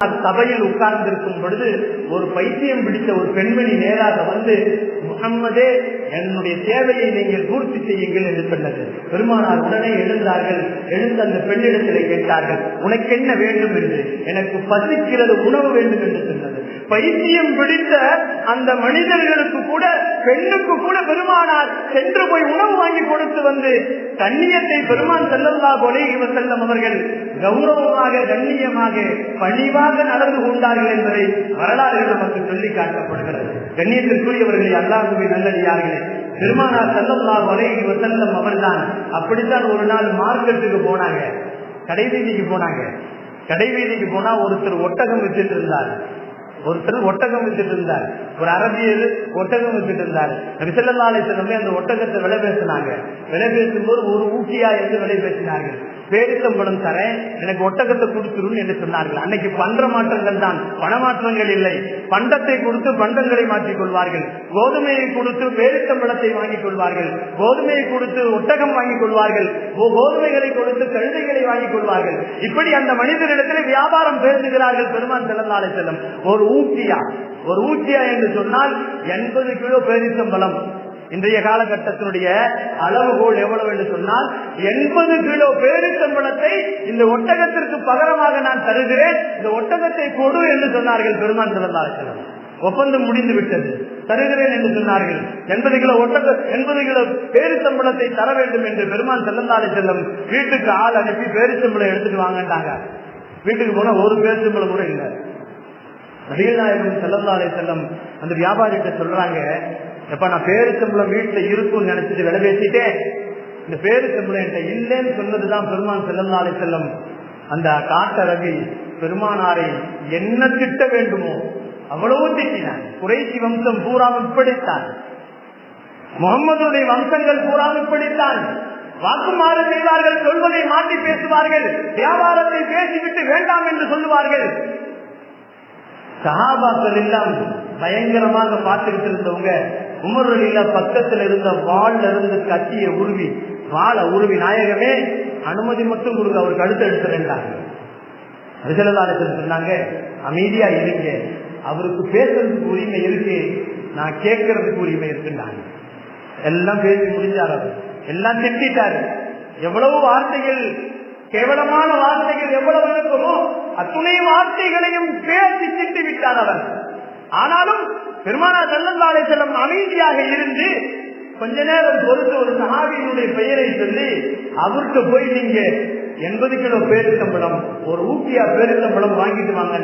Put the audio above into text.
சபையில் உட்கார்ந்திருக்கும் பொழுது ஒரு பைத்தியம் பிடித்த ஒரு பெண்மணி நேராக வந்து, முகம்மதே, என்னுடைய தேவையை நீங்கள் பூர்த்தி செய்யுங்கள் என்று சொன்னது. பெருமானார் உடனே எழுந்தார்கள். எழுந்து அந்த பெண்ணிடத்திலே கேட்டார்கள், உனக்கு என்ன வேண்டும் என்று. எனக்கு பசிக்கிறது, உணவு வேண்டும் என்று சொன்னது. பைத்தியம் பிடித்த அந்த மனிதர்களுக்கு கூட, பெண்ணுக்கு கூட பெருமானார் சென்று போய் உணவு வாங்கி கொடுத்து வந்து கண்ணியத்தை பெருமான் ஸல்லல்லாஹு அலைஹி வஸல்லம் அவர்கள் கௌரவமாக, கண்ணியமாக, பணிவாக நடந்து கொண்டார்கள் என்பதை வரலாறுகள் நமக்கு சொல்லி காட்டப்படுகிறது. கண்ணியத்திற்குரியவர்களை, அல்லாஹ்வுவின் நல்லடியார்களே, பெருமானார் ஸல்லல்லாஹு அலைஹி வஸல்லம் அவர்தான் அப்படித்தான் ஒரு நாள் மார்க்கெட்டுக்கு போனாங்க. கடைவீதிக்கு போனாங்க. கடைவீதிக்கு போனா ஒருத்தர் ஒட்டகம் வச்சுட்டு இருந்தார். ஒரு அரபியர் ஒட்டகம் வச்சுட்டு இருந்தார். நபி ஸல்லல்லாஹு அலைஹி வஸல்லம் அந்த ஒட்டகத்தை விலை பேசினாங்க. விலை பேசும்போது ஒரு ஊக்கியா என்று விலை பேசினார்கள். பேரித்தம்பழம் தரேன், எனக்கு ஒட்டகத்தை கொடுத்துரும் என்று சொன்னார்கள். அன்னைக்கு பண்ட மாற்றங்கள் தான், பணமாற்றங்கள் இல்லை. பண்டத்தை கொடுத்து பண்டங்களை மாற்றிக் கொள்வார்கள். கோதுமையை கொடுத்து பேரித்தம்பழத்தை வாங்கிக் கொள்வார்கள். கோதுமையை கொடுத்து ஒட்டகம் வாங்கிக் கொள்வார்கள். கோதுமைகளை கொடுத்து கழுதைகளை வாங்கிக் கொள்வார்கள். இப்படி அந்த மனிதனிடத்தில் வியாபாரம் பேசுகிறார்கள் பெருமான் ஸல்லல்லாஹு அலைஹி வஸல்லம். ஒரு ஊக்கியா என்று சொன்னால் 80 கிலோ பேரித்தம்பழம். இன்றைய காலகட்டத்தினுடைய அளவுகோல் எவ்வளவு என்று சொன்னால் 80 கிலோ பேரித்தம்பழத்தை இந்த ஒட்டகத்திற்கு பகரமாக நான் தருகிறேன், இந்த ஒட்டகத்தை கொடு என்று சொன்னார்கள் பெருமான் ஸல்லல்லாஹு அலைஹி வஸல்லம். ஒப்பந்தம் முடிந்து விட்டது, தருகிறேன் என்று சொன்னார்கள். 80 கிலோ பேரித்தம்பழத்தை தர வேண்டும் என்று பெருமான் ஸல்லல்லாஹு அலைஹி வஸல்லம் வீட்டுக்கு ஆள் அனுப்பி பேரித்தம்பழம் எடுத்துட்டு வாங்கட்டாங்க. வீட்டுக்கு போனா ஒரு பேரித்தம்பழம் கூட இல்லை. நபிகள் நாயகம் ஸல்லல்லாஹு அலைஹி வஸல்லம் அந்த வியாபாரிகிட்ட சொல்றாங்க, எப்ப நான் பேரித்தம்பழம் வீட்டுல இருக்கும்னு நினைச்சிட்டு விலை பேசிட்டேன், இந்த பேரித்தம்பழம் என்கிட்ட இல்லைன்னு சொன்னதுதான் பெருமான் ஸல்லல்லாஹு அலைஹி வஸல்லம் அந்த காட்டரவி பெருமானாரை என்ன திட்ட வேண்டுமோ அவ்வளவு திட்டினார். குறைஷி வம்சம் பூராவும் இப்படித்தான், முகம்மதுடைய வம்சங்கள் பூராவும் இப்படித்தான். வாக்குமாறு செய்வார்கள், சொல்வதை மாற்றி பேசுவார்கள், வியாபாரத்தை பேசிவிட்டு வேண்டாம் என்று சொல்லுவார்கள். சஹாபாக்கள் எல்லாம் பயங்கரமாக பார்த்துக்கிட்டு இருந்தவங்க உமர் ரலியல்லாஹு பக்கத்தில் இருந்த வாள்ல இருந்து கத்தியை உருவி நாயகமே அனுமதி மட்டும் கொடுங்க, அவருக்கு அடுத்து எடுத்துட்டாங்க. சொன்னாங்க, அமைதியா இருங்க, அவருக்கு பேசுறதுக்கு உரிமை இருக்கு, நான் கேட்கறதுக்கு உரிமை இருக்குன்னாங்க. எல்லாம் பேசி முடிஞ்சார். அவர் எல்லாம் திட்டாரு. எவ்வளவு வார்த்தைகள், கேவலமான வார்த்தைகள் எவ்வளவு இருக்குமோ அத்துணை வார்த்தைகளையும் பேசி திட்டு விட்டார் அவர். ஆனாலும் பெருமானார் ஸல்லல்லாஹு அலைஹி வஸல்லம் அமைதியாக இருந்து கொஞ்ச நேரம் பொறுத்து ஒரு சஹாபியினுடைய பெயரை சொல்லி அவருக்கு போய் நீங்க 80 கிலோ பேரித்தம்பழம், ஒரு ஊக்கியா பேரித்தம்பழம் வாங்கிட்டு வாங்க.